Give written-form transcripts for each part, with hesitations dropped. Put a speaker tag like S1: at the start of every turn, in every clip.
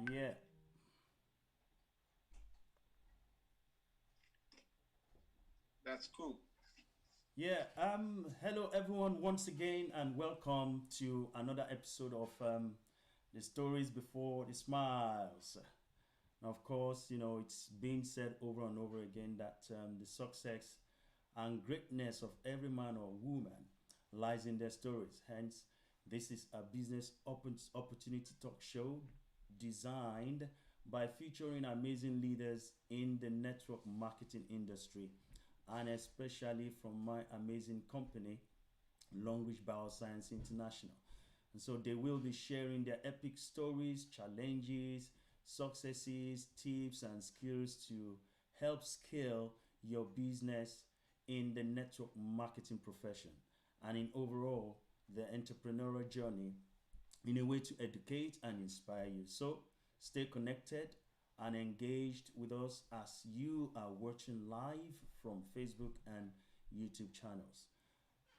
S1: Yeah.
S2: That's cool.
S1: Yeah. Hello everyone once again and welcome to another episode of the stories before the smiles. Now, of course, it's been said over and over again that the success and greatness of every man or woman lies in their stories. Hence, this is a business opportunity talk show designed by featuring amazing leaders in the network marketing industry and especially from my amazing company, Long Reach Bioscience International. And so they will be sharing their epic stories, challenges, successes, tips, and skills to help scale your business in the network marketing profession and in overall the entrepreneurial journey in a way to educate and inspire you. So stay connected and engaged with us as you are watching live from Facebook and YouTube channels.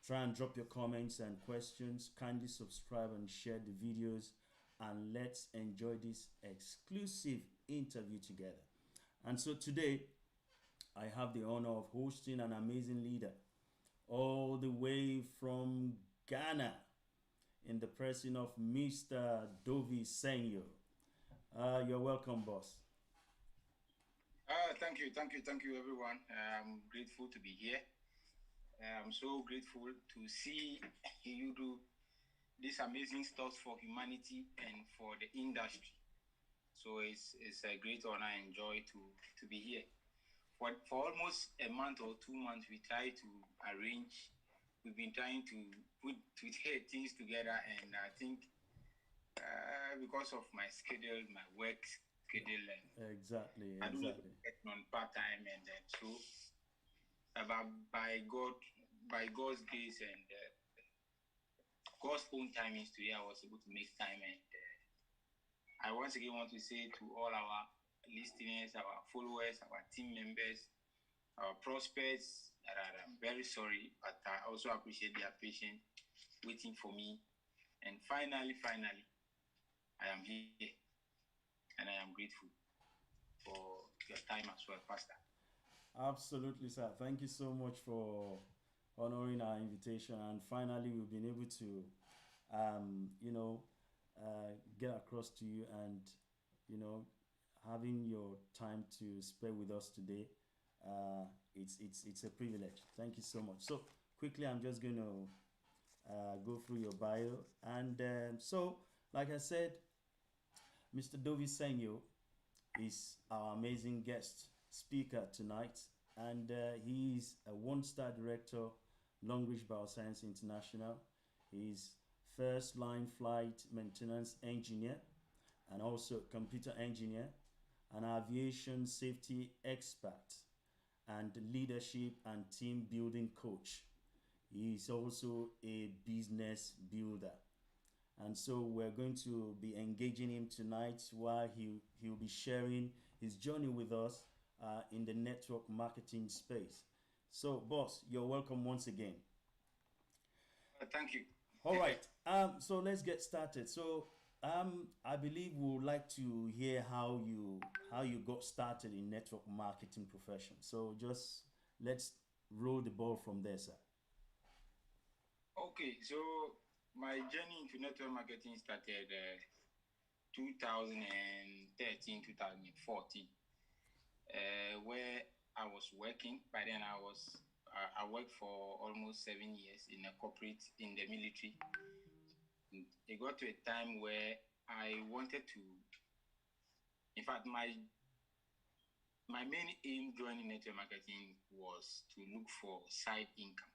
S1: Try and drop your comments and questions. Kindly subscribe and share the videos. And let's enjoy this exclusive interview together. And so today, I have the honor of hosting an amazing leader all the way from Ghana in the person of Mr. Dovi Senyo. You're welcome, boss.
S2: Thank you, everyone. I'm grateful to be here. I'm so grateful to see you do this amazing stuff for humanity and for the industry. So it's a great honor and joy to be here. For almost a month or 2 months, we try to arrange. We've been trying to put things together, and I think because of my schedule, my work schedule, and
S1: Exactly,
S2: I do
S1: exactly.
S2: work on part time, and then so by God's grace and God's own timings today, I was able to make time, and I once again want to say to all our listeners, our followers, our team members, our prospects, that I'm very sorry, but I also appreciate their patience waiting for me. And finally, I am here, and I am grateful for your time as well, Pastor.
S1: Absolutely, sir. Thank you so much for honoring our invitation. And finally, we've been able to, um, you know, get across to you and, you know, having your time to spare with us today. It's a privilege. Thank you so much. So quickly, I'm just going to go through your bio. And so, like I said, Mr. Dovi Senyo is our amazing guest speaker tonight, and he is a one-star director, Long Reach Bioscience International. He's first line flight maintenance engineer and also computer engineer, an aviation safety expert, and leadership and team building coach. He is also a business builder. And so we're going to be engaging him tonight while he'll be sharing his journey with us in the network marketing space. So, boss, you're welcome once again.
S2: Thank you.
S1: All right. So let's get started. So, I believe we would like to hear how you got started in network marketing profession. So just let's roll the ball from there, sir.
S2: Okay, so my journey into network marketing started 2013, 2014, where I was working. By then, I worked for almost 7 years in a corporate in the military. It got to a time where I wanted to. In fact, my main aim joining network marketing was to look for side income.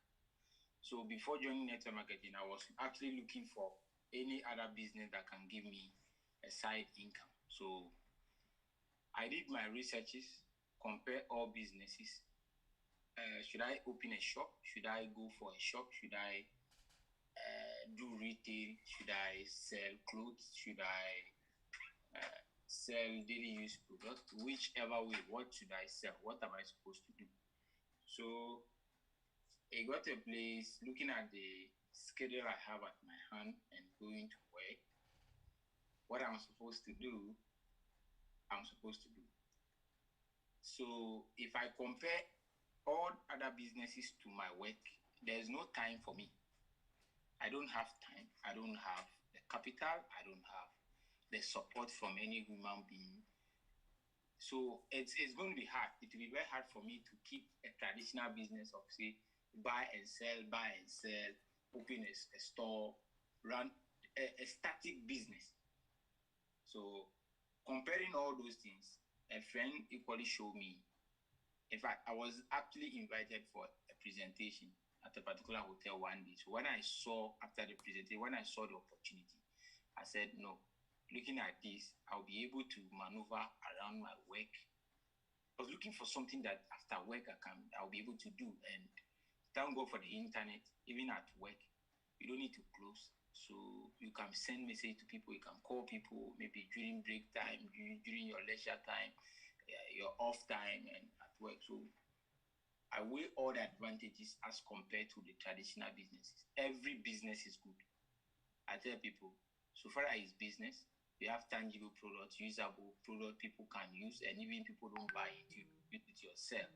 S2: So before joining network marketing, I was actually looking for any other business that can give me a side income. So I did my researches, compare all businesses. Should I open a shop? Should I go for a shop? Should I do retail? Should I sell clothes? Should I sell daily use products? Whichever way, what should I sell? What am I supposed to do? So I got a place looking at the schedule I have at my hand and going to work, what I'm supposed to do. I'm supposed to do. So if I compare all other businesses to my work, there's no time for me. I don't have time. I don't have the capital. I don't have the support from any human being. So it's going to be hard. It will be very hard for me to keep a traditional business of, say, buy and sell, open a store, run a static business. So comparing all those things, a friend equally showed me. In fact, I was actually invited for a presentation at a particular hotel one day. So when I saw after the presentation, when I saw the opportunity, I said, no, looking at this, I'll be able to maneuver around my work. I was looking for something that after work I'll be able to do. And thank God for the internet, even at work, you don't need to close. So you can send message to people, you can call people, maybe during break time, during your leisure time, your off time, and at work. So I weigh all the advantages as compared to the traditional businesses. Every business is good. I tell people, so far as business, you have tangible products, usable product people can use, and even people don't buy it, you use it yourself.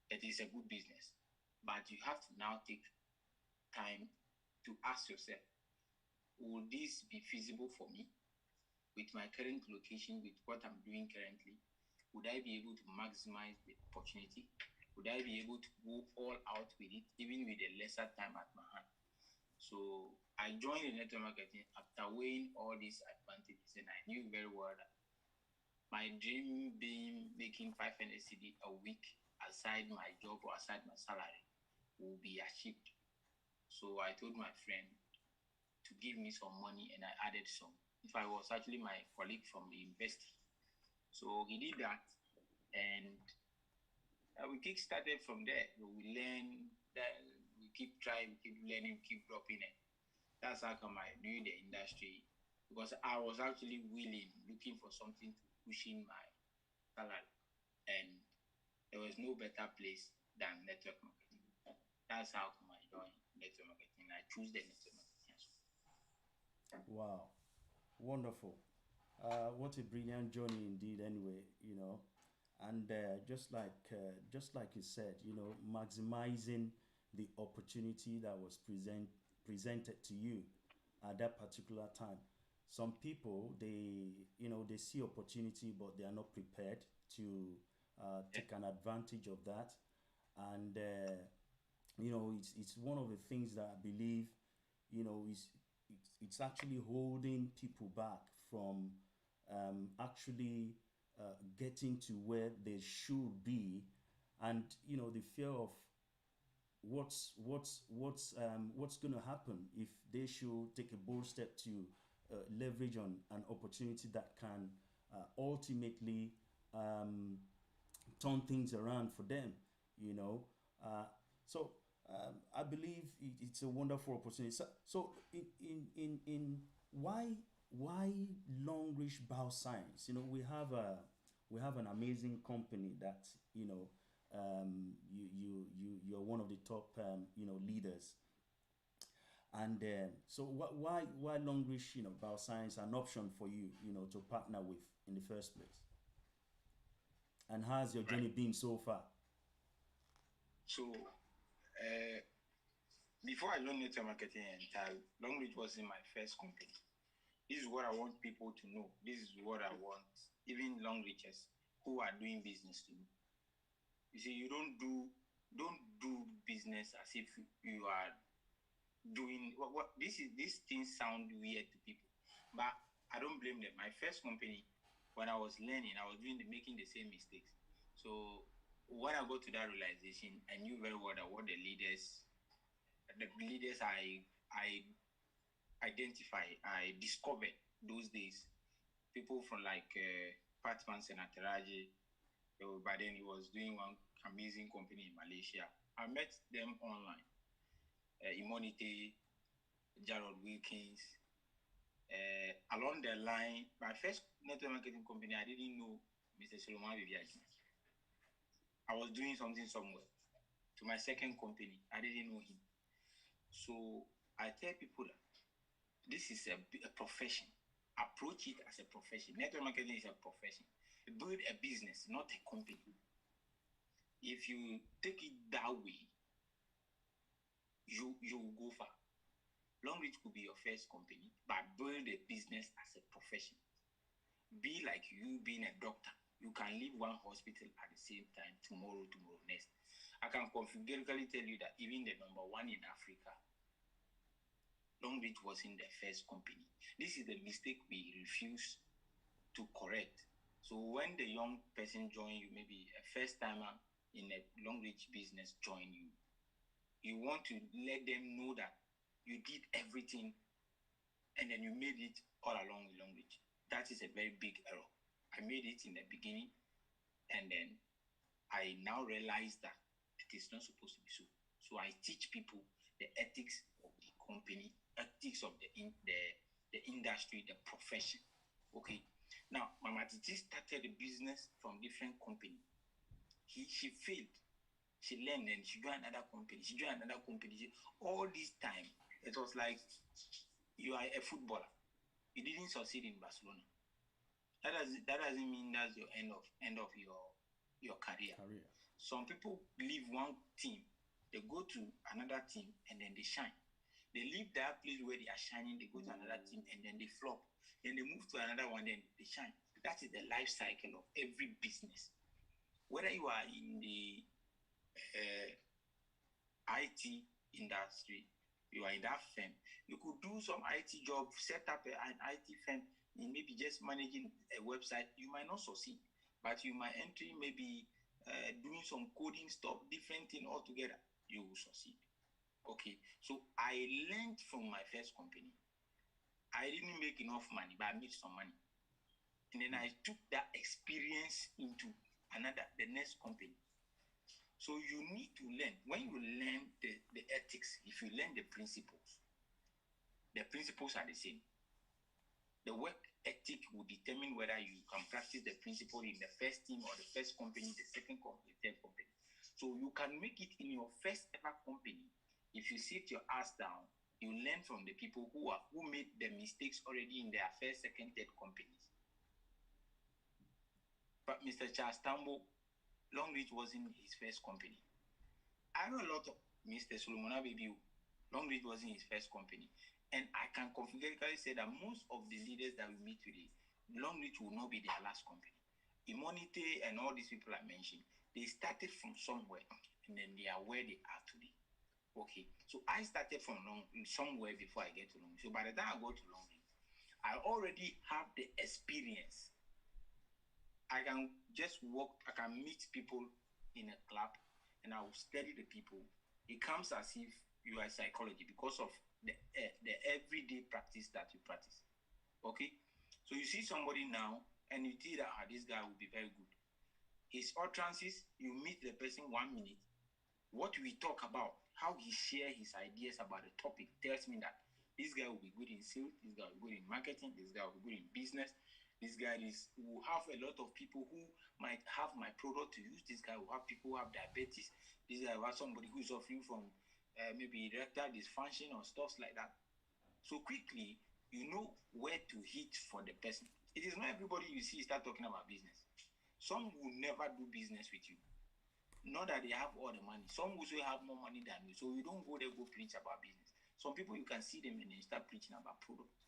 S2: It is a good business. But you have to now take time to ask yourself, will this be feasible for me with my current location, with what I'm doing currently? Would I be able to maximize the opportunity? Would I be able to go all out with it, even with a lesser time at my hand? So I joined in network marketing after weighing all these advantages, and I knew very well that my dream being making 500 CD a week aside my job or aside my salary will be achieved. So I told my friend to give me some money, and I added some. If I was actually my colleague from the university, so he did that, and we kick started from there. We learn, that we keep trying, we keep learning, we keep dropping it. That's how come I do the industry, because I was actually willing, looking for something to push in my salary, and there was no better place than network marketing. That's how come I joined network marketing. I choose the network marketing as well.
S1: Wow, wonderful. What a brilliant journey indeed. Anyway, and just like you said, maximizing the opportunity that was presented to you at that particular time. Some people, they see opportunity, but they are not prepared to
S2: Yeah.
S1: take an advantage of that. And it's one of the things that I believe, it's actually holding people back from actually getting to where they should be. And the fear of what's going to happen if they should take a bold step to leverage on an opportunity that can ultimately um, turn things around for them. You know, uh, so I believe it's a wonderful opportunity. So in why Long Reach Bioscience? We have an amazing company that you're one of the top leaders. And so why Long Reach Bioscience an option for you to partner with in the first place? And how's your
S2: Right.
S1: journey been so far?
S2: So before I learned network marketing entirely, Longreach was in my first company. This is what I want people to know. This is what I want even long reachers who are doing business to know. You see, you don't do business as if you are doing what these things sound weird to people. But I don't blame them. My first company, when I was learning, I was making the same mistakes. So when I got to that realization, I knew very well that what the leaders I identify, I discovered those days, people from like Patman Senataraji, by then he was doing one amazing company in Malaysia. I met them online. Immunity, Gerald Wilkins. Along the line, my first network marketing company, I didn't know Mr. Solomon Aviation. I was doing something somewhere. To my second company, I didn't know him. So I tell people that this is a profession. approach it as a profession. Network marketing is a profession. Build a business, not a company. If you take it that way, you will go far. Long Reach could be your first company, but build a business as a profession. Be like you being a doctor. You can leave one hospital at the same time, tomorrow next. I can confidently tell you that even the number one in Africa, Long Reach wasn't the first company. This is the mistake we refuse to correct. So when the young person join you, maybe a first timer in a Long Reach business join you, you want to let them know that you did everything and then you made it all along with Long Reach. That is a very big error. I made it in the beginning, and then I now realize that it is not supposed to be so. So I teach people the ethics of the company, ethics of the industry, the profession. Okay. Now, Mama Titi started a business from different company. She failed. She learned and she joined another company. All this time, it was like you are a footballer. You didn't succeed in Barcelona. That doesn't mean that's your end of your career. Some people leave one team, they go to another team, and then they shine. They leave that place where they are shining, they go to another team, and then they flop. Then they move to another one, then they shine. That is the life cycle of every business. Whether you are in the IT industry, you are in that firm, you could do some IT job, set up an IT firm, in maybe just managing a website. You might not succeed, but you might enter maybe doing some coding stuff, different thing altogether, you will succeed. Okay, so I learned from my first company. I didn't make enough money, but I made some money. And then I took that experience into the next company. So you need to learn. When you learn the ethics, if you learn the principles are the same. The work ethic will determine whether you can practice the principle in the first team or the first company, the second company, the third company. So you can make it in your first ever company. If you sit your ass down, you learn from the people who made the mistakes already in their first, second, third companies. But Mr. Charles Tambo, Long Reach wasn't his first company. I know a lot of Mr. Solomon Abibu, Long Reach wasn't his first company. And I can confidently say that most of the leaders that we meet today, Long Reach will not be their last company. Immunity and all these people I mentioned, they started from somewhere and then they are where they are today. Okay, so I started from somewhere before I get to Long Reach. So by the time I go to Long Reach, I already have the experience. I can just walk, I can meet people in a club and I will study the people. It comes as if you are psychology because of the everyday practice that you practice. Okay, so you see somebody now and you think that this guy will be very good. His utterances, you meet the person 1 minute, what we talk about, how he share his ideas about the topic tells me that this guy will be good in sales, this guy will be good in marketing, this guy will be good in business, this guy will have a lot of people who might have my product to use, this guy will have people who have diabetes, this guy will have somebody who is suffering from maybe erectile dysfunction or stuff like that. So quickly, you know where to hit for the person. It is not everybody you see start talking about business. Some will never do business with you. Not that they have all the money. Some will say have more money than you. So you don't go there, go preach about business. Some people, you can see them and they start preaching about products.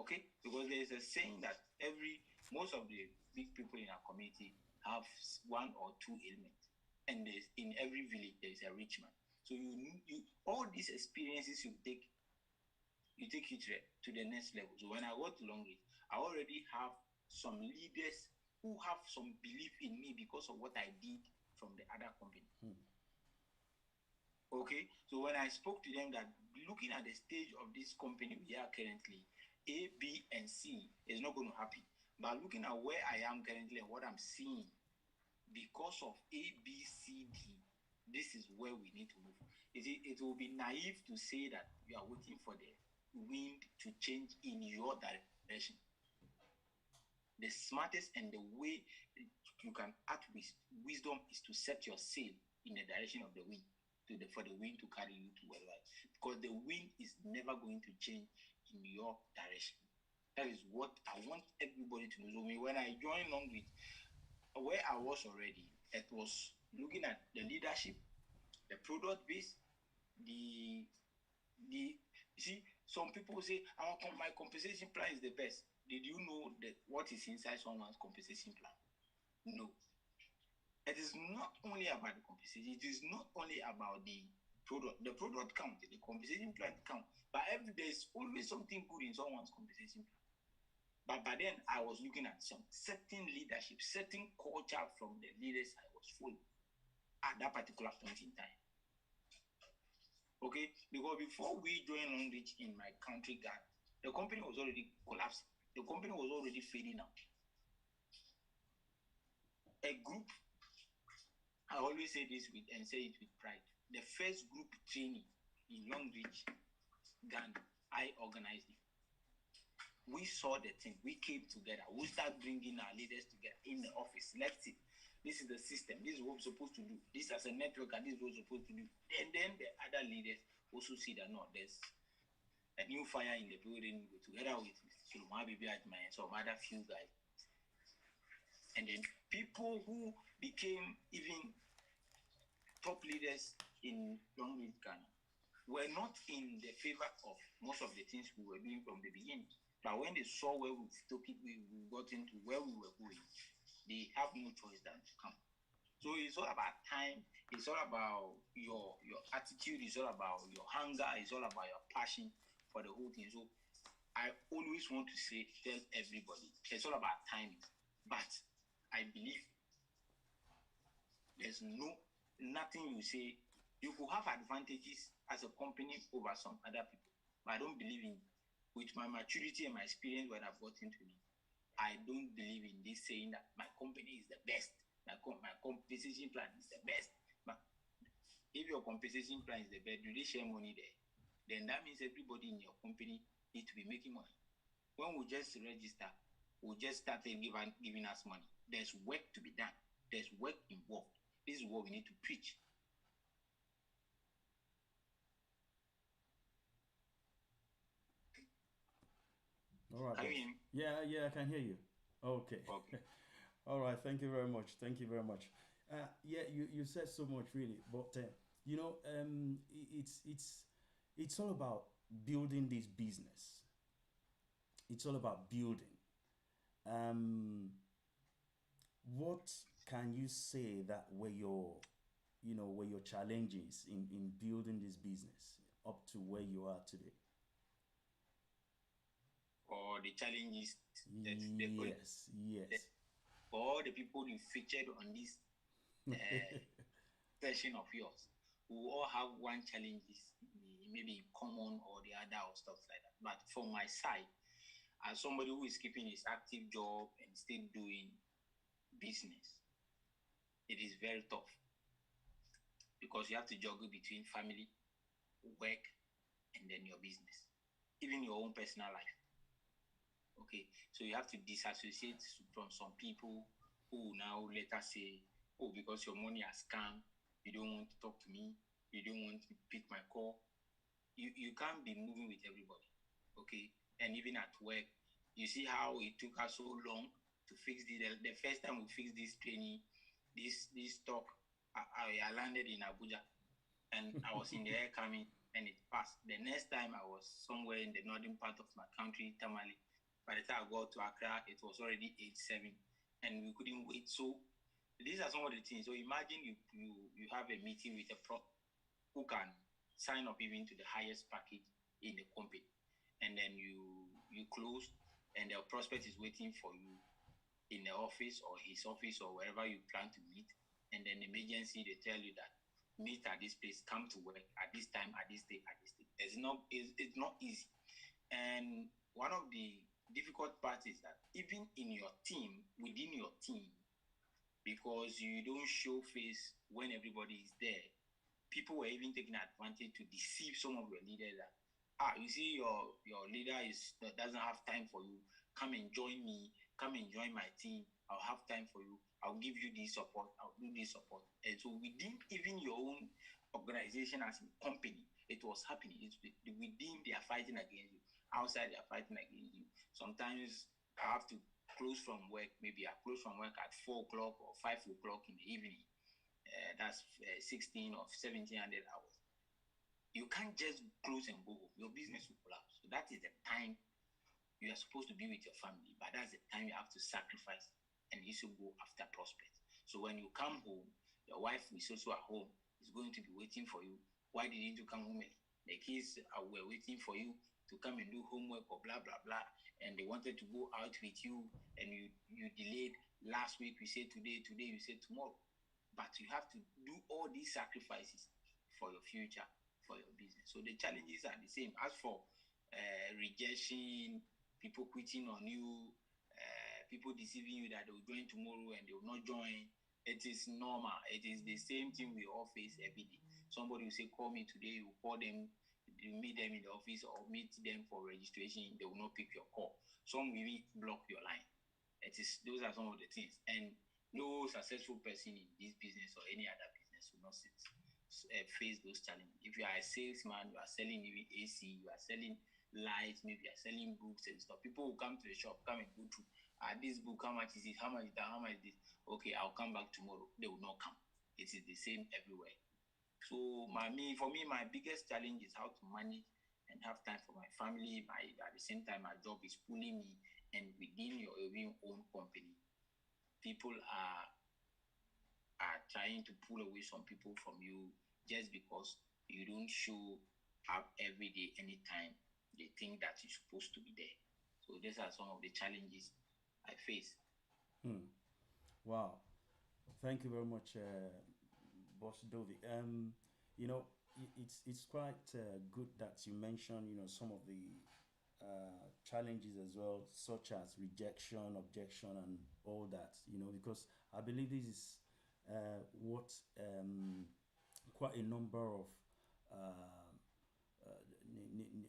S2: Okay? Because there is a saying that most of the big people in our community have one or two ailments. And in every village, there is a rich man. So you all these experiences you take you to the next level. So when I go to Long Reach, I already have some leaders who have some belief in me because of what I did from the other company. Okay, so when I spoke to them that looking at the stage of this company we are currently, A, B, and C is not going to happen. But looking at where I am currently and what I'm seeing, because of A, B, C, D, this is where we need to move. It will be naive to say that you are waiting for the wind to change in your direction. The smartest and the way you can act with wisdom is to set your sail in the direction of the wind, for the wind to carry you to wherever. Because the wind is never going to change in your direction. That is what I want everybody to know. So when I joined Longreach, where I was already, it was looking at the leadership, the product base, the you see, some people say my compensation plan is the best. Did you know that what is inside someone's compensation plan? No. It is not only about the compensation, it is not only about the product. The product counts, the compensation plan counts. But there's always something good in someone's compensation plan. But by then, I was looking at some certain leadership, certain culture from the leaders I was following at that particular point in time. Okay? Because before we joined Longreach in my country, Ghana, the company was already collapsing. The company was already fading out. A group, I always say this with and say it with pride. The first group training in Longreach, Ghana, I organized it. We saw the thing. We came together. We started bringing our leaders together in the office. Let's see. This is the system. This is what we're supposed to do. This as a network, and this is what we're supposed to do. And then the other leaders also see that no, there's a new fire in the building together with Solomon Bibi Adman and some other few guys. And then people who became even top leaders in Longreach, Ghana, were not in the favor of most of the things we were doing from the beginning. But when they saw where we got into, where we were going, they have no choice than to come. So it's all about time. It's all about your attitude. It's all about your hunger. It's all about your passion for the whole thing. So I always want to tell everybody, it's all about timing. But I believe there's nothing you say. You could have advantages as a company over some other people, but I don't believe in, with my maturity and my experience, what I've gotten to me, I don't believe in this saying that my company is the best, my compensation plan is the best. But if your compensation plan is the best, do they share money there? Then that means everybody in your company needs to be making money. When we just register, we just started giving us money. There's work to be done. There's work involved. This is what we need to preach.
S1: All right.
S2: Can you hear me?
S1: Yeah, I can hear you. Okay.
S2: Okay.
S1: All right. Thank you very much. Thank you very much. Yeah, you said so much really, but you know, it's all about building this business. It's all about building. Um, what can you say that were your challenges in building this business up to where you are today?
S2: Or the challenges that
S1: Yes.
S2: all the people you featured on this session of yours, we all have one challenges, maybe common or the other or stuff like that. But from my side, as somebody who is keeping his active job and still doing business, it is very tough because you have to juggle between family, work, and then your business, even your own personal life. Okay, so you have to disassociate from some people who now later say, oh, because your money has come, you don't want to talk to me, you don't want to pick my call. You can't be moving with everybody. Okay, and even at work, you see how it took us so long to fix the first time we fixed this training, this talk, I landed in Abuja and I was in the air coming and it passed. The next time I was somewhere in the northern part of my country, Tamale. By the time I got to Accra, it was already 8-7 and we couldn't wait. So these are some of the things. So imagine you have a meeting with a pro who can sign up even to the highest package in the company. And then you close and the prospect is waiting for you in the office or his office or wherever you plan to meet. And then the emergency, they tell you that meet at this place, come to work at this time, at this day, at this day. It's not easy. And one of the difficult parts is that even in your team, within your team, because you don't show face when everybody is there, people were even taking advantage to deceive some of your leaders that, you see your leader doesn't have time for you. Come and join me. Come and join my team. I'll have time for you. I'll give you this support. I'll do this support. And so within even your own organization as a company, it was happening. Within they are fighting against you. Outside, they're fighting against you. Sometimes I have to close from work. Maybe I close from work at 4 o'clock or 5 o'clock in the evening. That's 16 or 1700 hours. You can't just close and go home. Your business will collapse. So that is the time you are supposed to be with your family, but that's the time you have to sacrifice and you should go after prospects. So when you come home, your wife is also at home, is going to be waiting for you. Why didn't you come home early? The kids were waiting for you to come and do homework or blah blah blah, and they wanted to go out with you, and you delayed. Last week you said today, today you said tomorrow, but you have to do all these sacrifices for your future, for your business. So the challenges are the same. As for rejection, people quitting on you, people deceiving you that they will join tomorrow and they will not join. It is normal. It is the same thing we all face every day. Somebody will say, call me today, you call them, you meet them in the office or meet them for registration, they will not pick your call. Some will block your line. Those are some of the things. And no successful person in this business or any other business will not face those challenges. If you are a salesman, you are selling even AC, you are selling lights, maybe you are selling books and stuff. People will come to the shop, come and go through. This book, how much is it? How much is that? How much is this? Okay, I'll come back tomorrow. They will not come. It is the same everywhere. So for me, my biggest challenge is how to manage and have time for my family. At the same time, my job is pulling me, and within your own company, people are trying to pull away some people from you just because you don't show up every day, anytime they think that you're supposed to be there. So these are some of the challenges I face.
S1: Wow. Thank you very much, Boss Dovi. You know, it's quite good that you mentioned, some of the challenges as well, such as rejection, objection, and all that. Because I believe this is what quite a number of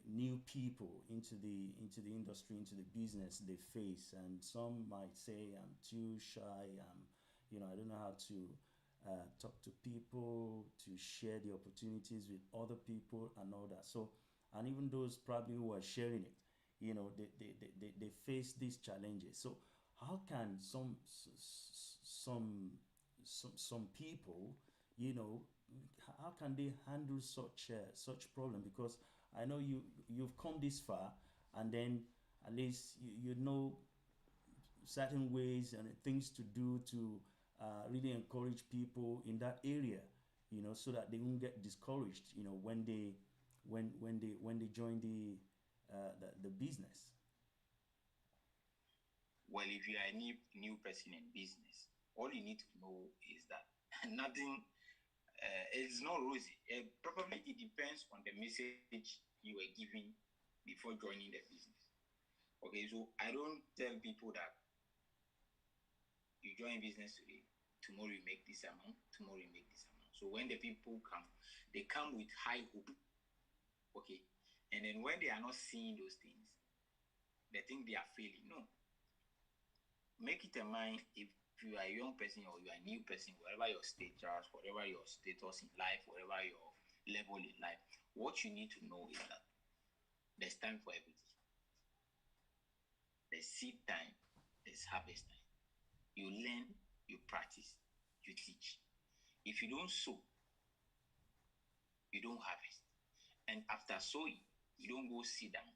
S1: new people into the industry, into the business, they face. And some might say, I'm too shy, I don't know how to talk to people, to share the opportunities with other people and all that. So, and even those probably who are sharing it, they face these challenges. So how can some people, how can they handle such problem? Because I know you've come this far, and then at least you know certain ways and things to do to really encourage people in that area, so that they won't get discouraged, when they join the business.
S2: Well, if you are a new person in business, all you need to know is that nothing it's not rosy. Probably it depends on the message you were giving before joining the business. Okay, so I don't tell people that you join business today, tomorrow you make this amount, tomorrow you make this amount. So when the people come, they come with high hope. Okay, and then when they are not seeing those things, they think they are failing. No, make it a mind. If you are a young person or you are a new person, whatever your status, whatever your status in life, whatever your level in life, what you need to know is that there's time for everything. There's seed time, there's harvest time. You learn, you practice, you teach. If you don't sow, you don't harvest. And after sowing, you don't go sit down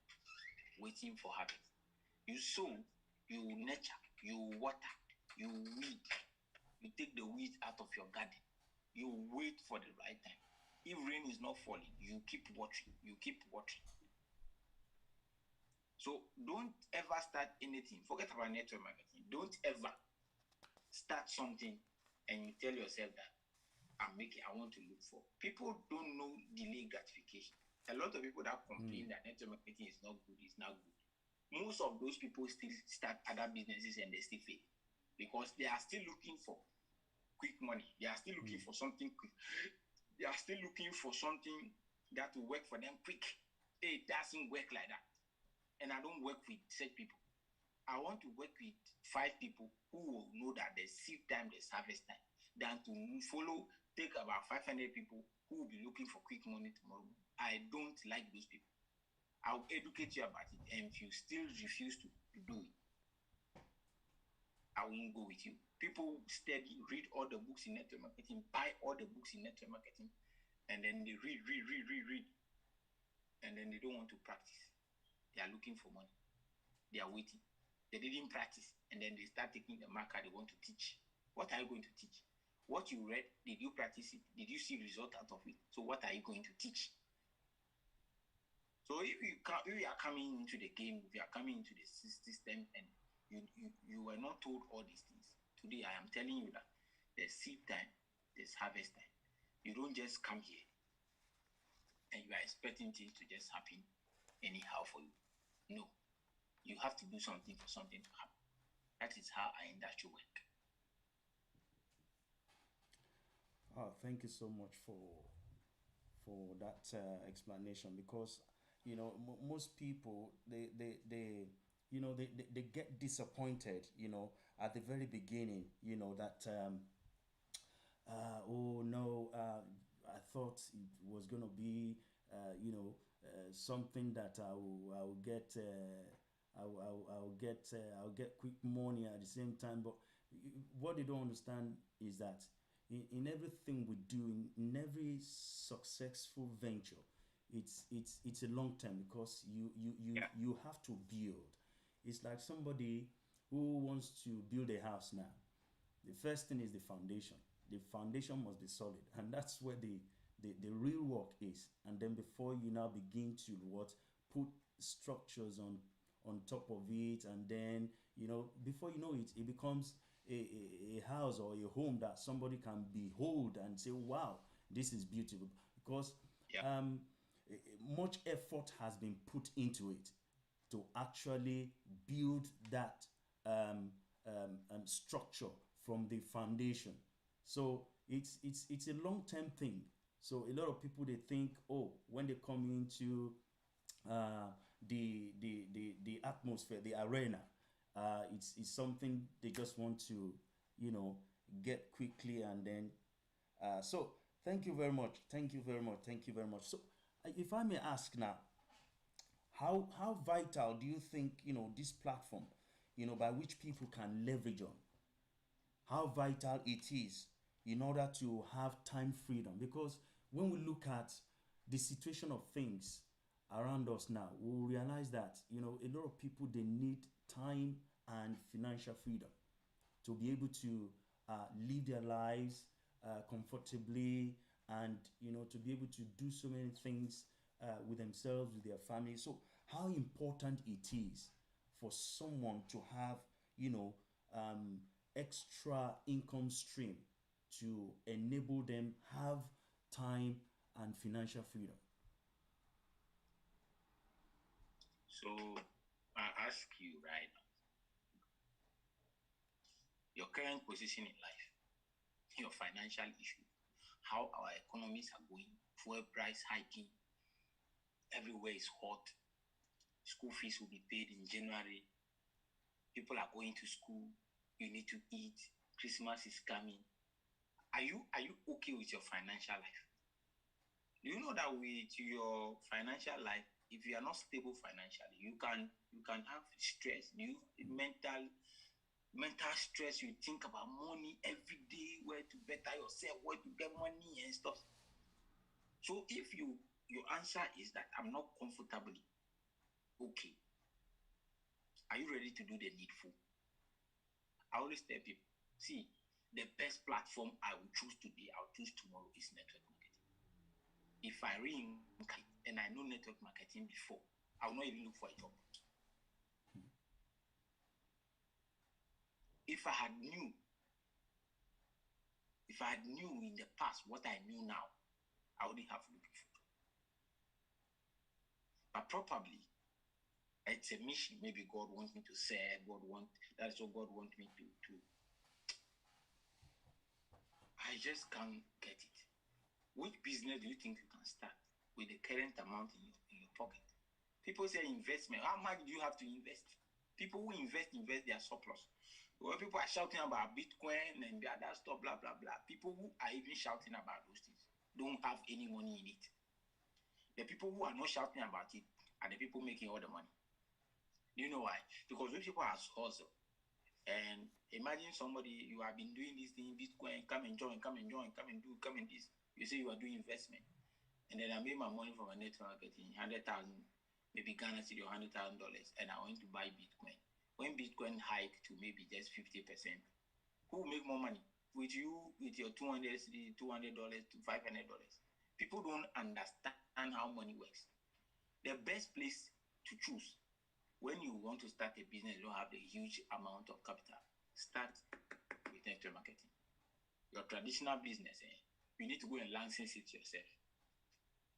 S2: waiting for harvest. You sow, you nurture, you water, you weed. You take the weeds out of your garden. You wait for the right time. If rain is not falling, you keep watering. You keep watering. So don't ever start anything. Forget about network marketing. Don't ever start something and you tell yourself that I want to look for. People don't know delayed gratification. A lot of people that complain that network marketing is not good, it's not good. Most of those people still start other businesses and they still fail because they are still looking for quick money. They are still looking for something quick. They are still looking for something that will work for them quick. It doesn't work like that. And I don't work with such people. I want to work with 5 people who will know that there's seed time, there's harvest time, than to take about 500 people who will be looking for quick money tomorrow. I don't like those people. I'll educate you about it. And if you still refuse to do it, I won't go with you. People study, read all the books in network marketing, buy all the books in network marketing, and then they read, and then they don't want to practice. They are looking for money. They are waiting. They didn't practice, and then they start taking the marker they want to teach. What are you going to teach? What you read, did you practice it? Did you see result out of it? So what are you going to teach? So if you are coming into the game, if you are coming into the system, and you were not told all these things, today I am telling you that there's seed time, there's harvest time. You don't just come here and you are expecting things to just happen anyhow for you. No, you have to do something for something to happen. That is how our industry work.
S1: Oh, thank you so much for that explanation, because most people, they they get disappointed, at the very beginning, that oh no, I thought it was going to be something that I will get I'll get quick money at the same time. But what they don't understand is that in everything we do, in every successful venture, it's a long term, because you have to build. It's like somebody who wants to build a house now. The first thing is the foundation. The foundation must be solid, and that's where the real work is. And then before you now begin to what, put structures on top of it, and then before you know it, it becomes a house or a home that somebody can behold and say, wow, this is beautiful. Because
S2: Yeah.
S1: much effort has been put into it to actually build that structure from the foundation. So it's a long term thing. So a lot of people, they think, oh, when they come into uh, the atmosphere, the arena, it's something they just want to you know get quickly, and then so thank you very much, thank you very much, thank you very much. So if I may ask now, how vital do you think this platform, by which people can leverage on, how vital it is in order to have time freedom? Because when we look at the situation of things around us now, we realize that a lot of people, they need time and financial freedom to be able to live their lives comfortably, and to be able to do so many things with themselves, with their family. So how important it is for someone to have you know um, extra income stream to enable them have time and financial freedom.
S2: So I ask you right now, your current position in life, your financial issue, how our economies are going, fuel price hiking, everywhere is hot, school fees will be paid in January, people are going to school, you need to eat, Christmas is coming. Are you okay with your financial life? Do you know that with your financial life, if you are not stable financially, you can have stress, mental stress. You think about money every day, where to better yourself, where to get money and stuff. So if your answer is that I'm not comfortably okay, are you ready to do the needful? I always tell people, see, the best platform I will choose today, I'll choose tomorrow, is network marketing. If I reincarnate and I know network marketing before, I will not even look for a job. If I had knew, if I had knew in the past what I knew now, I wouldn't have looked for job. But probably it's a mission. Maybe God wants me to serve. That's what God wants me to. I just can't get it. Which business do you think you can start with the current amount in your pocket? People say investment. How much do you have to invest? People who invest their surplus. Well, people are shouting about Bitcoin and the other stuff, blah, blah, blah. People who are even shouting about those things don't have any money in it. The people who are not shouting about it are the people making all the money. Do you know why? Because those people are hustle. And imagine somebody, you have been doing this thing, Bitcoin, come and join, come and join, come and do, come and this. You say you are doing investment. And then I made my money from a network marketing, 100,000, maybe Ghana City or $100,000, and I went to buy Bitcoin. When Bitcoin hiked to maybe just 50%, who will make more money? With you, with your $200 to $500. People don't understand how money works. The best place to choose when you want to start a business, you don't have a huge amount of capital, start with network marketing. Your traditional business, you need to go and license it yourself.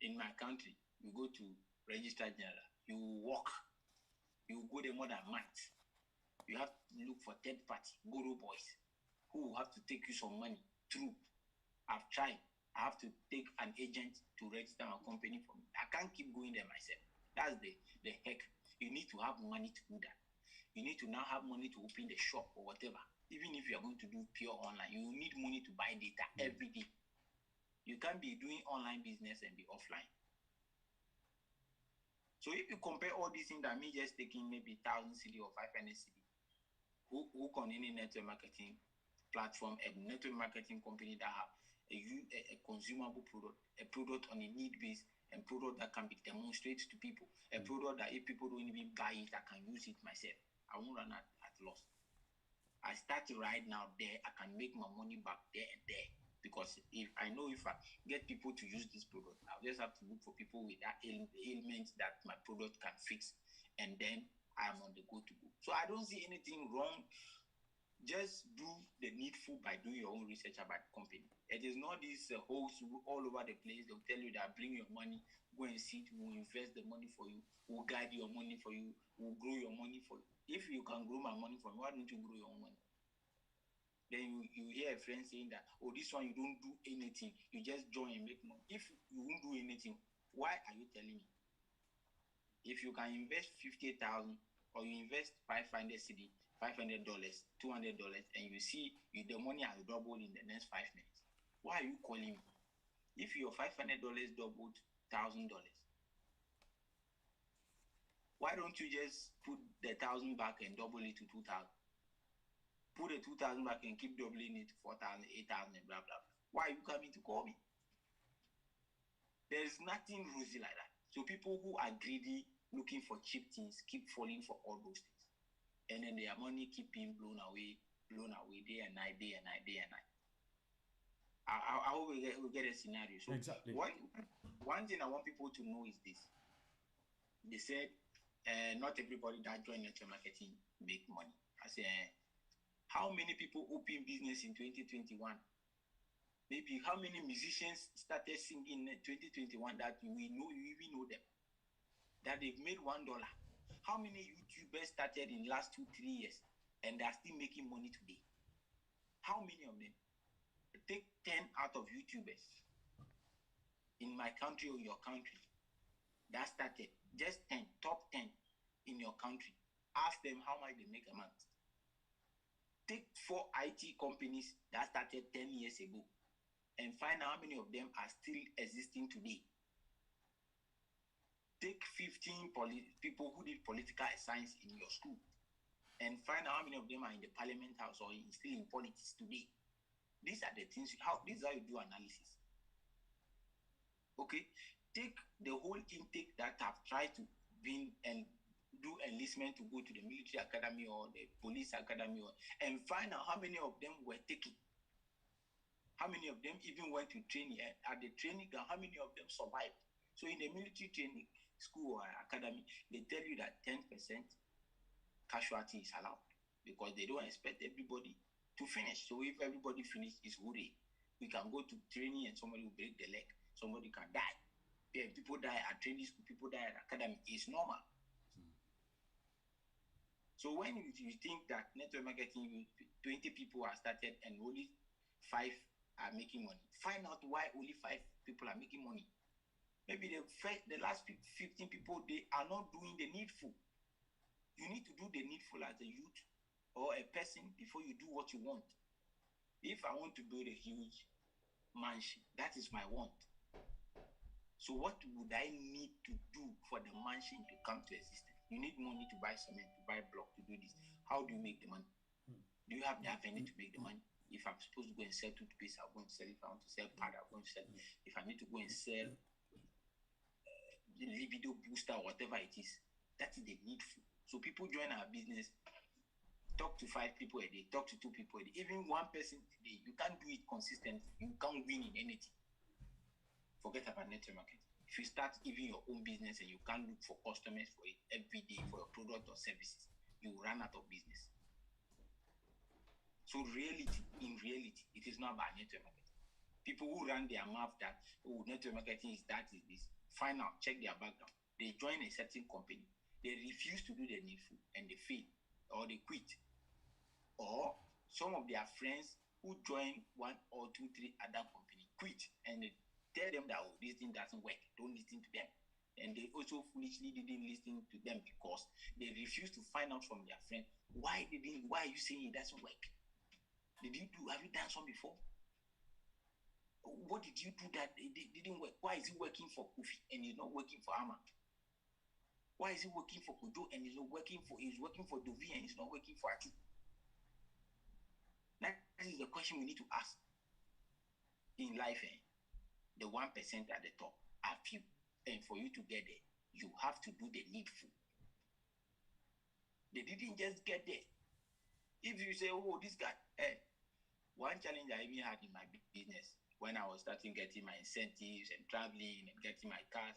S2: In my country, you go to Registrar General, you walk, you go there more than a month. You have to look for third party, guru boys, who will have to take you some money through. I've tried. I have to take an agent to register my company for me. I can't keep going there myself. That's the heck. You need to have money to do that. You need to now have money to open the shop or whatever. Even if you are going to do pure online, you need money to buy data every day. You can't be doing online business and be offline. So if you compare all these things that me just taking maybe 1,000 cedi or 500 cedi, who on any network marketing platform, a network marketing company that have a consumable product, a product on a need base, a product that can be demonstrated to people, a product that if people don't even buy it, I can use it myself. I won't run at loss. I start right now there, I can make my money back there and there. Because if I get people to use this product, I'll just have to look for people with that ailment that my product can fix, and then I'm on the go to go. So I don't see anything wrong. Just do the needful by doing your own research about the company. It is not these hosts all over the place. They'll tell you that bring your money, go and see, we'll invest the money for you, we'll guide your money for you, we'll grow your money for you. If you can grow my money for me, why don't you grow your own money? Then you hear a friend saying that, oh, this one you don't do anything, you just join and make money. If you won't do anything, why are you telling me? If you can invest 50,000 or you invest 500 cedi, $500, $200, and you see the money has doubled in the next 5 minutes, why are you calling me? If your $500 doubled $1,000, why don't you just put the 1,000 back and double it to 2,000? Put the 2,000 back and keep doubling it to 4,000, 8,000, and blah, blah. Why are you coming to call me? There is nothing rosy like that. So people who are greedy, looking for cheap things, keep falling for all those things. And then their money keep being blown away day and night, day and night, day and night. I hope we get a scenario. So
S1: exactly.
S2: One thing I want people to know is this. They said, not everybody that join network marketing make money. I say, how many people open business in 2021? Maybe how many musicians started singing in 2021 that you even know them? That they've made $1. How many YouTubers started in the last 2-3 years and they're still making money today? How many of them? Take 10 out of YouTubers in my country or your country that started. Just 10, top 10 in your country. Ask them how much they make a month. Take 4 IT companies that started 10 years ago and find out how many of them are still existing today. Take 15 people who did political science in your school and find out how many of them are in the parliament house or still in politics today. These are the things, this is how you do analysis. Okay? Take the whole intake that have tried to win and do enlistment to go to the military academy or the police academy and find out how many of them were taken. How many of them even went to training at the training ground? How many of them survived? So in the military training school or academy, they tell you that 10% casualty is allowed because they don't expect everybody to finish. So if everybody finishes, it's hooray. We can go to training and somebody will break the leg. Somebody can die. Yeah, people die at training school, people die at academy. It's normal. So when you think that network marketing, 20 people are started and only 5 are making money, find out why only 5 people are making money. Maybe the last 15 people, they are not doing the needful. You need to do the needful as a youth or a person before you do what you want. If I want to build a huge mansion, that is my want. So what would I need to do for the mansion to come to existence? You need money to buy cement, to buy block, to do this. How do you make the money? Do you have the avenue to make the money? If I'm supposed to go and sell toothpaste, I'll go and sell. If I want to sell pad, I'll go and sell. If I need to go and sell libido booster, whatever it is, that is the needful. So people join our business, talk to 5 people a day, talk to 2 people a day, even 1 person a day. You can't do it consistently. You can't win in anything. Forget about network marketing. If you start even your own business and you can't look for customers for it every day for your product or services, you will run out of business. So in reality, it is not about network marketing. People who run their mouth that, oh, network marketing is that, is this. Find out, check their background. They join a certain company. They refuse to do the needful and they fail or they quit. Or some of their friends who join 1 or 2, 3 other company quit and they tell them that, oh, this thing doesn't work. Don't listen to them. And they also foolishly didn't listen to them because they refused to find out from their friend, why are you saying it doesn't work? Have you done some before? What did you do that it didn't work? Why is it working for Kofi and it's not working for Ama? Why is it working for Kojo and it's working for Dovi and it's not working for Atu? That is the question we need to ask. In life, the 1% at the top are few. And for you to get there, you have to do the needful. They didn't just get there. If you say, oh, this guy, one challenge I even had in my business when I was starting getting my incentives and traveling and getting my cars,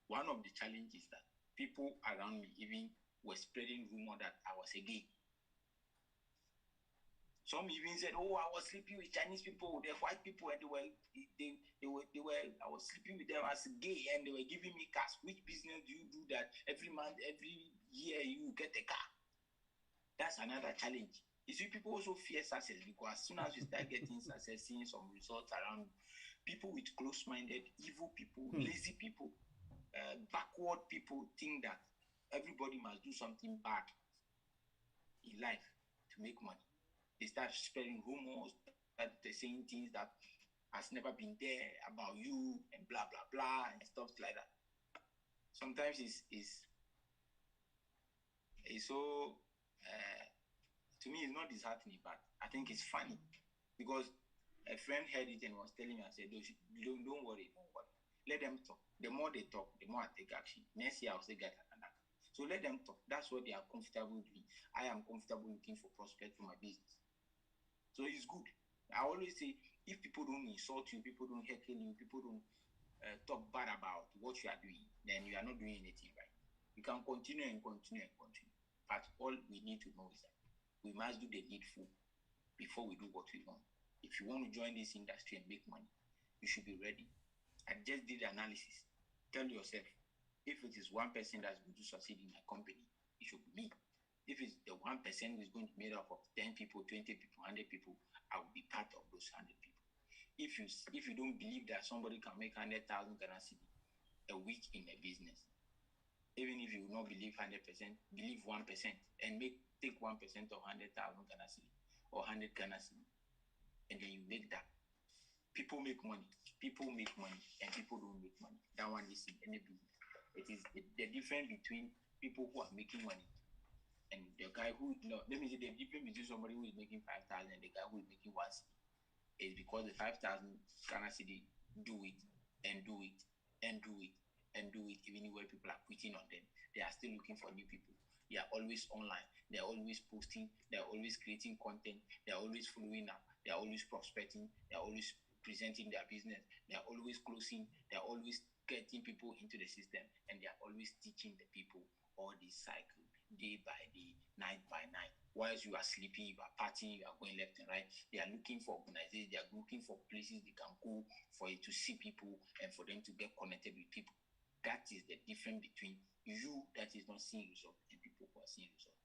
S2: one of the challenges that people around me even were spreading rumor that I was a gay. Some even said, oh, I was sleeping with Chinese people, they're white people, and I was sleeping with them as gay, and they were giving me cars. Which business do you do that every month, every year you get a car? That's another challenge. You see, people also fear success because as soon as you start getting success, seeing some results around, people with close-minded, evil people, lazy people, backward people think that everybody must do something bad in life to make money. They start spreading rumors, that they're saying things that has never been there about you and blah blah blah and stuff like that. Sometimes it's so to me it's not disheartening, but I think it's funny because a friend heard it and was telling me, I said, don't worry. Let them talk. The more they talk, the more I take action. Next year I'll say get another. So let them talk. That's what they are comfortable doing. I am comfortable looking for prospects for my business. So it's good. I always say, if people don't insult you, people don't heckle you, people don't talk bad about what you are doing, then you are not doing anything right. You can continue and continue and continue. But all we need to know is that we must do the needful before we do what we want. If you want to join this industry and make money, you should be ready. I just did the analysis. Tell yourself, if it is 1% that's going to succeed in my company, it should be me. If it's the 1% is going to be made up of 10 people, 20 people, 100 people, I will be part of those 100 people. If you don't believe that somebody can make 100,000 Ghana cedi a week in a business, even if you will not believe 100%, believe 1% and take 1% of 100,000 Ghana cedi or 100 Ghana cedi, and then you make that. People make money, and people don't make money. That one is in any business. It is the difference between people who are making money and the guy who, no, let me say the difference between somebody who is making 5,000 and the guy who is making 1 cedi is because the 5,000 Ghana cedi do it and do it and do it and do it, even where people are quitting on them. They are still looking for new people. They are always online. They are always posting. They are always creating content. They are always following up. They are always prospecting. They are always presenting their business. They are always closing. They are always getting people into the system, and they are always teaching the people all this cycle, day by day, night by night. Whilst you are sleeping, you are partying, you are going left and right. They are looking for organizations. They are looking for places they can go for you to see people and for them to get connected with people. That is the difference between you that is not seeing results and people who are seeing results.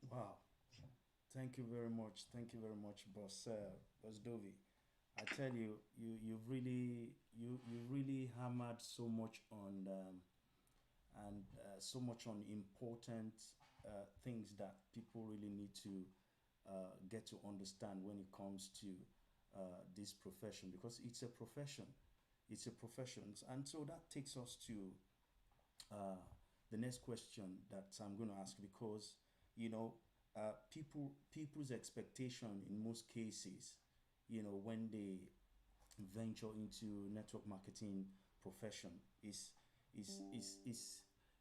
S1: Wow. Thank you very much. Thank you very much, Boss Dovi. I tell you, you really hammered so much on and so much on important things that people really need to get to understand when it comes to this profession, because it's a profession. it's a profession. And so that takes us to uh, the next question that I'm going to ask, because you know people's expectation in most cases, when they venture into network marketing profession, is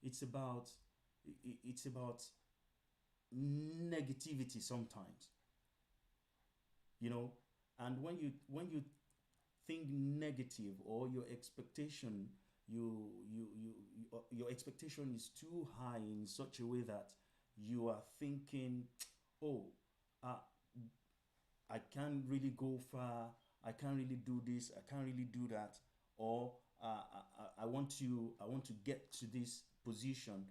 S1: it's about it's about negativity sometimes, you know. And when you think negative, or your expectation, your expectation is too high in such a way that you are thinking, oh, uh, I can't really go far, I can't really do this, I can't really do that, or I want to get to this position,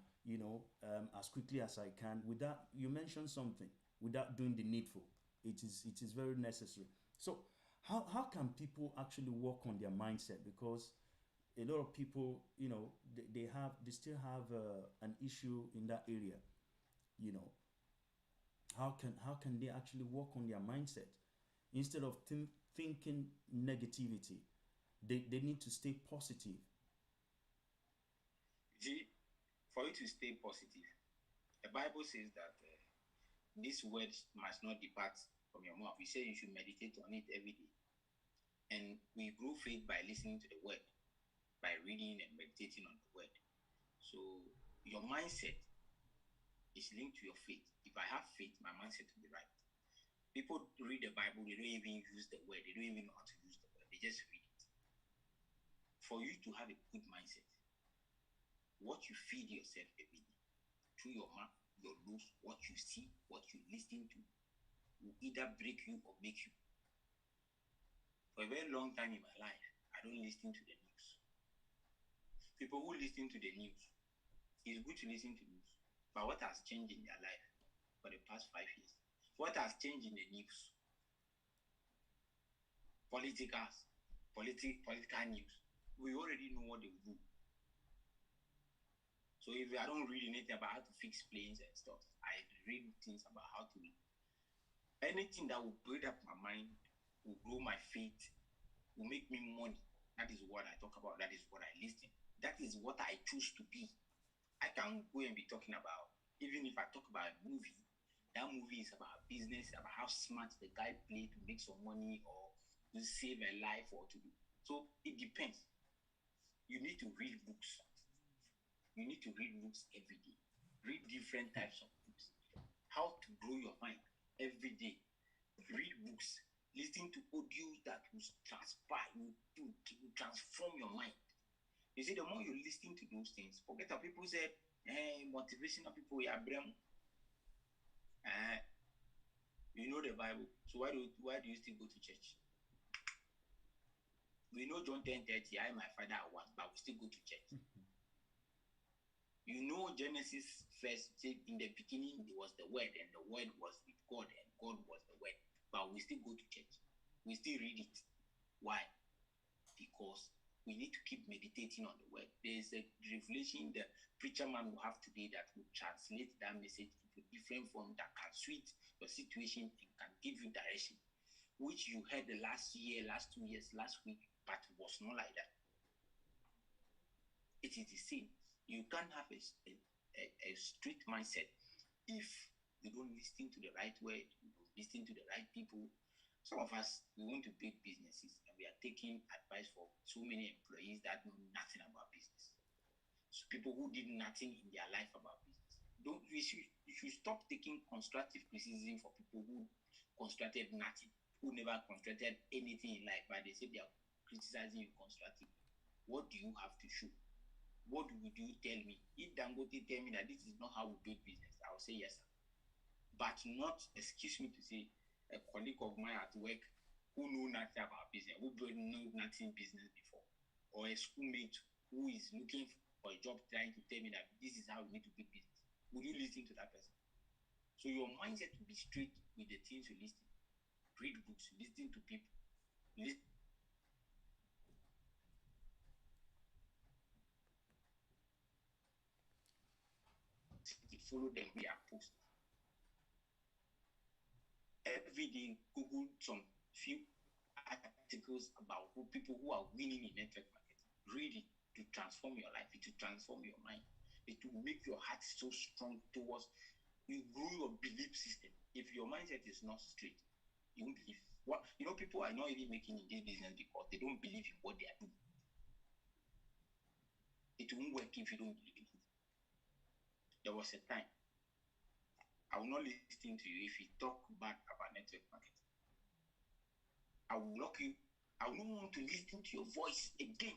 S1: as quickly as I can, without, you mentioned something, without doing the needful. It is very necessary. So how can people actually work on their mindset? Because a lot of people, they still have an issue in that area. You know, how can they actually work on their mindset instead of thinking negativity? They need to stay positive.
S2: See, for you to stay positive, the Bible says that these words must not depart from your mouth. You say you should meditate on it every day. And we grow faith by listening to the word, by reading and meditating on the word. So your mindset is linked to your faith. If I have faith, my mindset will be right. People read the Bible, they don't even use the word, they don't even know how to use the word, they just read it. For you to have a good mindset, what you feed yourself every day, through your mouth, your nose, what you see, what you listen to, will either break you or make you. For a very long time in my life, I don't listen to the news. People who listen to the news, it's good to listen to news, but what has changed in their life for the past 5 years? What has changed in the news? Political news. We already know what they will do. So if I don't read anything about how to fix planes and stuff, I read things about how to read. Anything that will build up my mind, will grow my faith, will make me money. That is what I talk about. That is what I listen. That is what I choose to be. I can't go and be talking about, even if I talk about a movie, that movie is about business, about how smart the guy played to make some money or to save a life or to do. So it depends. You need to read books. You need to read books every day. Read different types of books. How to grow your mind every day. Read books. Listen to audios that will transform your mind. You see, the more you listen to those things, forget how people say, motivational people, yeah, brem. You know the Bible, so why do you still go to church? We know John 10:30, I my father at once, but we still go to church. You know Genesis first said in the beginning it was the word, and the word was with God, and God was the word. But we still go to church. We still read it. Why? Because we need to keep meditating on the word. There is a revelation the preacher man will have today that will translate that message into different form that can suit your situation and can give you direction, which you heard the last year, last 2 years, last week, but was not like that. It is the same. You can't have a strict mindset if you don't listen to the right word, you don't listen to the right people. Some of us, we want to build businesses and we are taking advice from so many employees that know nothing about business. So people who did nothing in their life about business. You should stop taking constructive criticism for people who constructed nothing, who never constructed anything in life, but they say they are criticizing you constructively. What do you have to show? What would you tell me? If Dangote tell me that this is not how we build business, I will say yes, sir. But not excuse me to say a colleague of mine at work who know nothing about business, who know nothing business before, or a schoolmate who is looking for a job trying to tell me that this is how we need to build business. Would you listen to that person? So your mindset will be straight with the things you listen. Read books, listen to people, listen to follow them their posts. Every day Google some few articles articles about people who are winning in network marketing. Read it to transform your life, to transform your mind. It will make your heart so strong towards you grow your belief system. If your mindset is not straight, you won't believe what people are not even making in this business because they don't believe in what they are doing. It won't work if you don't believe in it. There was a time I will not listen to you if you talk bad about network marketing. I will block you. I will not want to listen to your voice again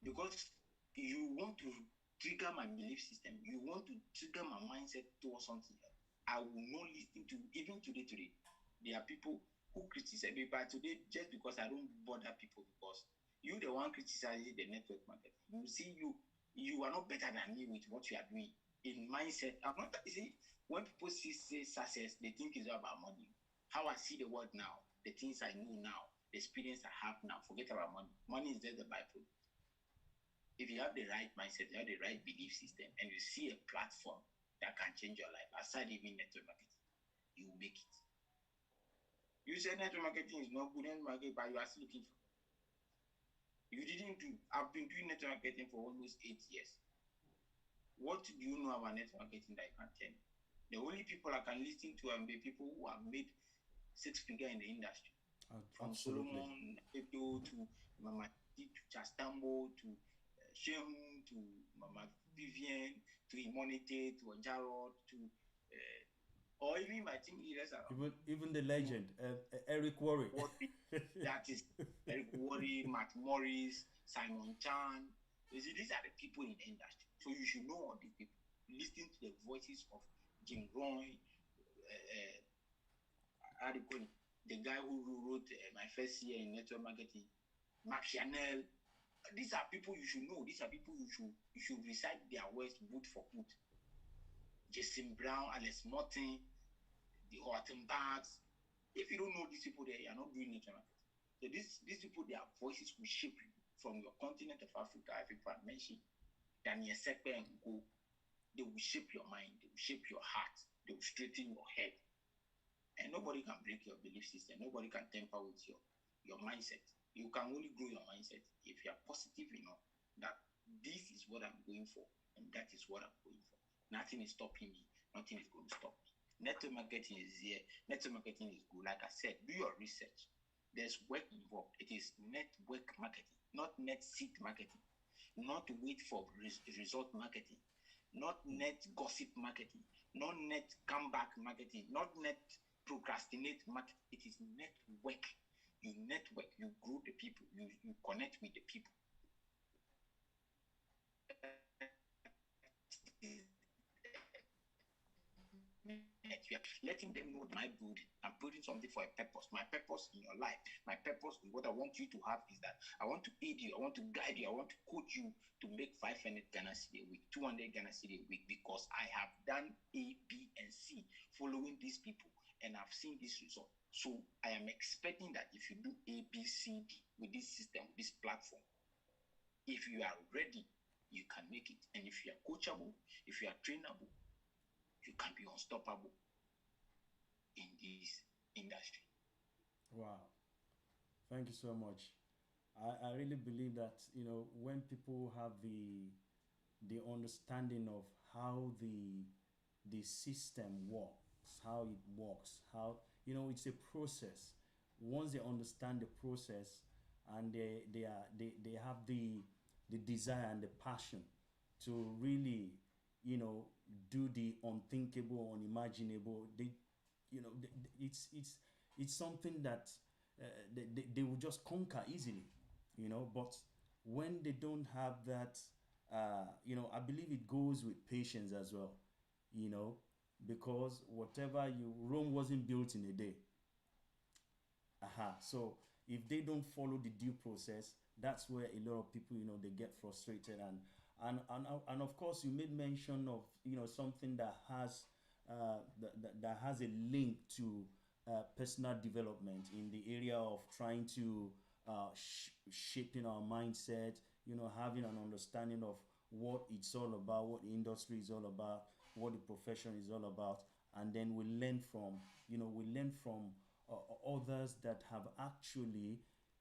S2: because you want to trigger my belief system. You want to trigger my mindset towards something else. I will not listen to even today. There are people who criticize me, but today just because I don't bother people because you the one criticizing the network market. You see, you are not better than me with what you are doing in mindset. I'm not. You see, when people say success, they think it's all about money. How I see the world now, the things I know now, the experience I have now. Forget about money. Money is just the byproduct. If you have the right mindset, you have the right belief system, and you see a platform that can change your life, aside even network marketing, you will make it. You say network marketing is not good, network marketing, but you are still looking for. You didn't do. I've been doing network marketing for almost 8 years. What do you know about network marketing that you can tell me? The only people I can listen to are the people who have made 6-figure in the industry. From
S1: Absolutely.
S2: Solomon Edo to Mama T to Chastambo to Shehu to Mama Vivian to Imonite to Jarrod to or even my team leaders are
S1: Even the legend, Eric Worre.
S2: that is Eric Worre, Matt Morris, Simon Chan. You see, these are the people in the industry. So you should know all these people. Listen to the voices of Jim Roy, the guy who wrote my first year in network marketing, Mark Chanel. These are people you should know. These are people you should recite their words boot for boot. Jason Brown, Alex Morton, the Horton Bags. If you don't know these people there, you are not doing network marketing. So these people, their voices will shape you from your continent of Africa. If people are mentioned, Daniel Sekpe and Go, they will shape your mind, they will shape your heart, they will straighten your head. And nobody can break your belief system. Nobody can tamper with your mindset. You can only grow your mindset if you are positive enough that this is what I'm going for and that is what I'm going for. Nothing is stopping me. Nothing is going to stop me. Network marketing is here. Network marketing is good. Like I said, do your research. There's work involved. It is network marketing, not net seat marketing, not wait for result marketing, not net gossip marketing, not net comeback marketing, not net procrastinate marketing. It is network. You network, you grow the people, you connect with the people. Letting them know my building. I'm building something for a purpose. My purpose in your life, my purpose in what I want you to have is that I want to aid you, I want to guide you, I want to coach you to make 500 Ghana Cedi a week, 200 Ghana Cedi a week, because I have done A, B, and C following these people, and I've seen this result. So I am expecting that if you do A, B, C, D with this system, with this platform, if you are ready, you can make it. And if you are coachable, if you are trainable, you can be unstoppable in this industry.
S1: Wow. Thank you so much. I really believe that, when people have the understanding of how the system works, how it works, how, it's a process. Once they understand the process, and they have the desire and the passion to really, do the unthinkable, unimaginable, it's something that they will just conquer easily, but when they don't have that, I believe it goes with patience as well, you know because whatever you Rome wasn't built in a day. So if they don't follow the due process, that's where a lot of people, they get frustrated. And of course, you made mention of, something that has that has a link to personal development in the area of trying to shaping our mindset, having an understanding of what it's all about, what the industry is all about, what the profession is all about. And then we learn from others that have actually,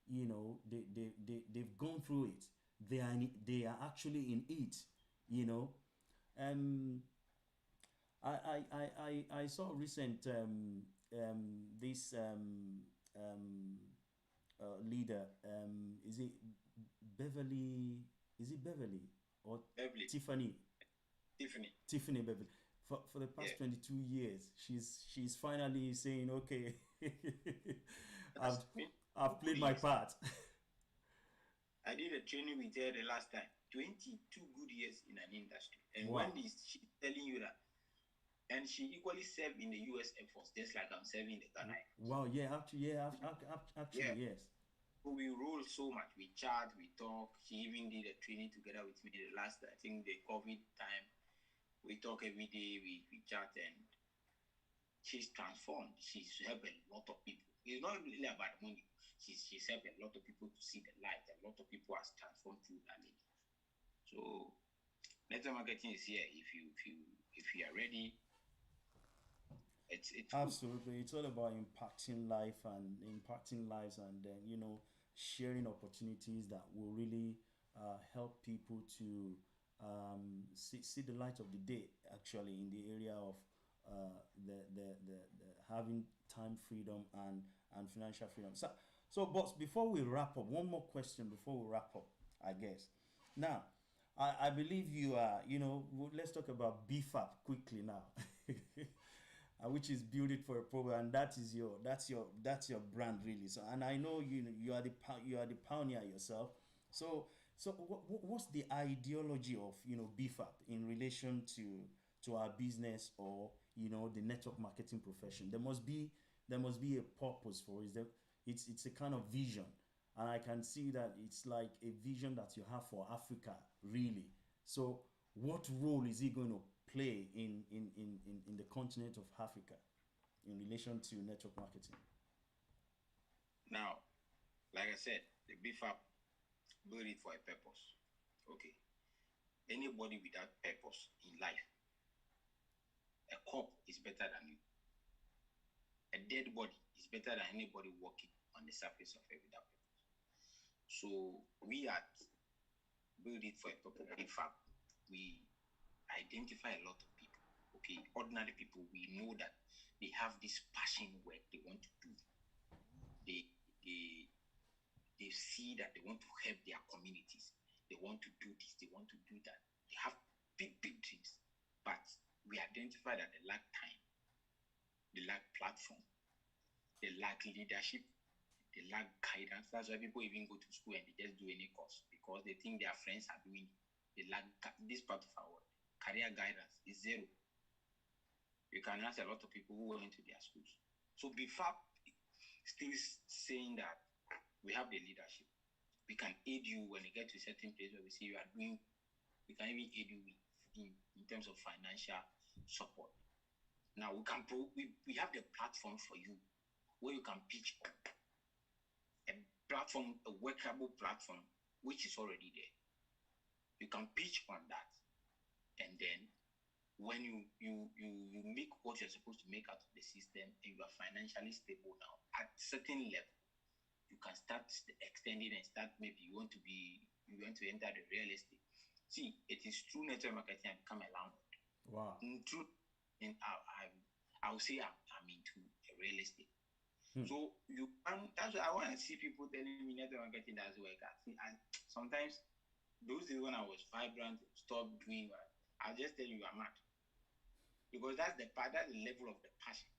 S1: they've gone through it. They are actually in it, you know. Um, I saw recent this leader. Is it Beverly? Is it Beverly or
S2: Beverly,
S1: Tiffany?
S2: Tiffany.
S1: Tiffany Beverly. For the
S2: Yeah,
S1: past 22 years, she's finally saying, okay, I've
S2: that's been
S1: I've
S2: good
S1: played my
S2: years.
S1: part.
S2: I did a training with her the last time. 22 good years in an industry. And
S1: Wow.
S2: when is she telling you that? And she equally served in the US Air Force, just like I'm serving in the Ghana Air Force.
S1: Wow. Yeah. Actually, yeah.
S2: Yeah.
S1: Actually, yes.
S2: So we roll so much. We chat, we talk. She even did a training together with me the last, I think, the COVID time. We talk every day, we chat, and she's transformed. She's helped a lot of people. It's not really about money. She's helped a lot of people to see the light. A lot of people has transformed through that lady. So network marketing is here. If you are ready, it's good.
S1: Absolutely, it's all about impacting life and impacting lives, and then sharing opportunities that will really help people to see the light of the day. Actually, in the area of the having time freedom and financial freedom. So, boss, before we wrap up, one more question before we wrap up, I guess. Now, I believe you are. Let's talk about BFAP quickly now. Which is build it for a problem, and that's your brand really. So, and I know you are the pioneer yourself. So what's the ideology of BFAP in relation to our business, or the network marketing profession? There must be a purpose for it. It's a kind of vision, and I can see that it's like a vision that you have for Africa, really. So, what role is it going to play in the continent of Africa in relation to network marketing?
S2: Now, like I said, the BFAP build it for a purpose. Okay. Anybody without purpose in life, a corpse is better than you. A dead body is better than anybody walking on the surface of it without purpose. So we at build it for a purpose. In fact, we identify a lot of people. Okay, ordinary people. We know that they have this passion work they want to do. They they they see that they want to help their communities. They want to do this. They want to do that. They have big dreams, but we identify that they lack time. They lack platform. They lack leadership. They lack guidance. That's why people even go to school and they just do any course because they think their friends are doing it. They lack this part of our world. Career guidance is zero. You can ask a lot of people who went to their schools. So before still saying that we have the leadership, we can aid you when you get to a certain place where we see you are doing, we can even aid you in terms of financial support. Now we have the platform for you where you can pitch on a platform, a workable platform, which is already there. You can pitch on that, and then when you make what you're supposed to make out of the system, and you are financially stable now at certain level, you can start extending and start. Maybe you want to enter the real estate. See, it is true network marketing and become a landlord.
S1: Wow.
S2: True, and I will say I'm into real estate. So that's why I want to see people telling me network marketing doesn't work. And sometimes those days when I was vibrant, stop doing what I'll just tell you I'm mad. Because that's the level of the passion.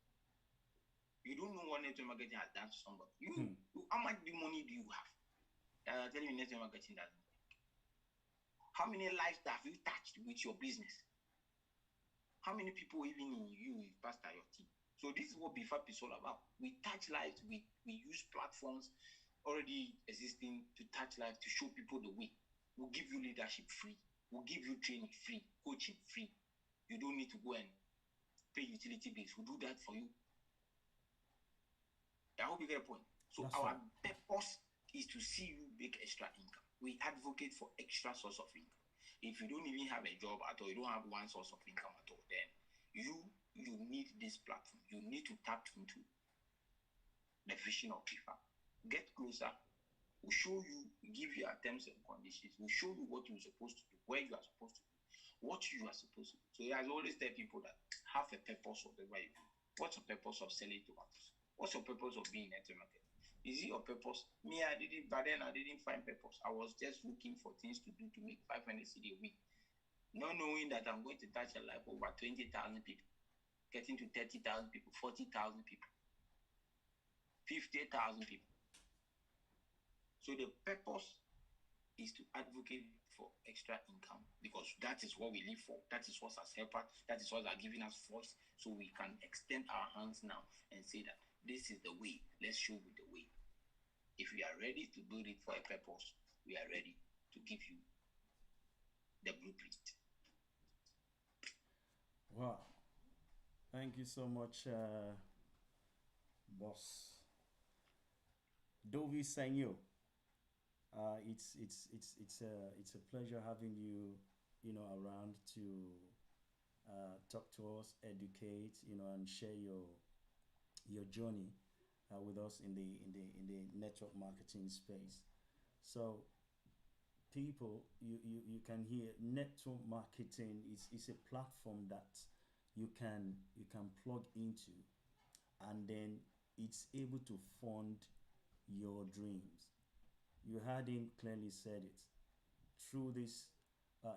S2: You don't know what network marketing has done to somebody. How much money do you have? I'll tell you network marketing doesn't work. How many lives have you touched with your business? How many people even in you pastor your team? So this is what BFAP is all about. We touch lives. We use platforms already existing to touch lives, to show people the way. We'll give you leadership free. We'll give you training free, coaching free. You don't need to go and pay utility bills. We'll do that for you. I hope you get a point. So
S1: That's
S2: our
S1: right.
S2: purpose is to see you make extra income. We advocate for extra source of income. If you don't even have a job at all, you don't have one source of income at all, then you need this platform. You need to tap into the vision of FIFA. Get closer. We'll show you, give you our terms and conditions. We'll show you what you're supposed to do, where you are supposed to do, what you are supposed to do. So I always tell people that have a purpose of whatever you do. What's the purpose of selling tomatoes? What's your purpose of being at the market? Is it your purpose? Me, I didn't, but then I didn't find purpose. I was just looking for things to do to make 500 cedi a week, not knowing that I'm going to touch a life over 20,000 people, getting to 30,000 people, 40,000 people, 50,000 people. So the purpose is to advocate for extra income, because that is what we live for. That is what has helped us. That is what has given us voice. So we can extend our hands now and say that this is the way. Let's show you the way. If we are ready to build it for a purpose, we are ready to give you the blueprint.
S1: Wow. Thank you so much, boss. Dovi Senyo. It's a pleasure having you, around to talk to us, educate, and share your journey with us in the network marketing space. So people, you can hear network marketing is a platform that you can plug into, and then it's able to fund your dreams. You heard him clearly said it. Through this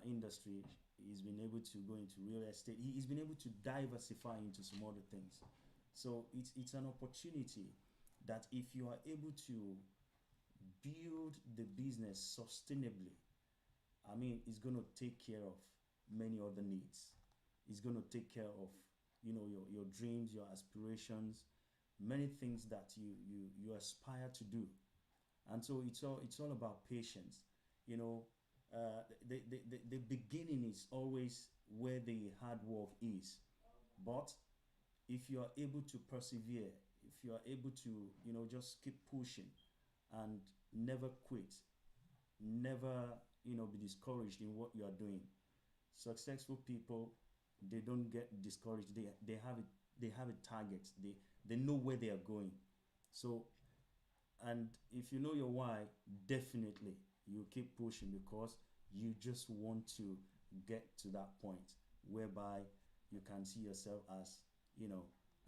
S1: industry, he's been able to go into real estate. He's been able to diversify into some other things. So it's an opportunity that if you are able to build the business sustainably, I mean, it's going to take care of many other needs. It's going to take care of, your dreams, your aspirations, many things that you aspire to do. And so it's all about patience. You know, the beginning is always where the hard work is. But if you are able to persevere, if you are able to, just keep pushing and never quit, never, be discouraged in what you are doing. Successful people, they don't get discouraged. They have a target. They know where they are going. So, and if you know your why, definitely you keep pushing, because you just want to get to that point whereby you can see yourself as, you know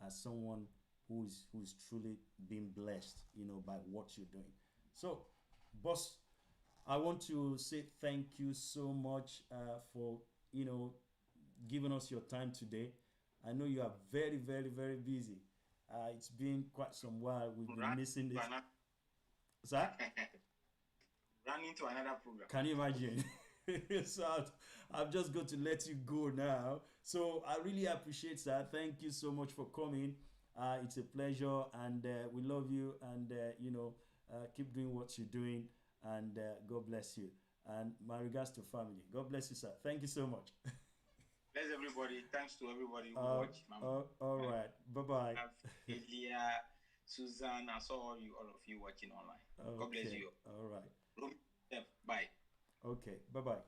S1: as someone who's truly being blessed, by what you're doing. So, boss, I want to say thank you so much for, giving us your time today. I know you are very, very, very busy. It's been quite some while. We've been missing this. Sir?
S2: Run into another program.
S1: Can you imagine? So I'm just going to let you go now. So I really appreciate that. Thank you so much for coming. It's a pleasure, and we love you. And keep doing what you're doing. And God bless you. And my regards to family. God bless you, sir. Thank you so much.
S2: Bless everybody. Thanks to everybody who watched.
S1: All right. Bye bye.
S2: Elia, Susan, I saw all of you watching online. God bless
S1: Okay.
S2: you.
S1: All right.
S2: Bye.
S1: Okay. Bye bye.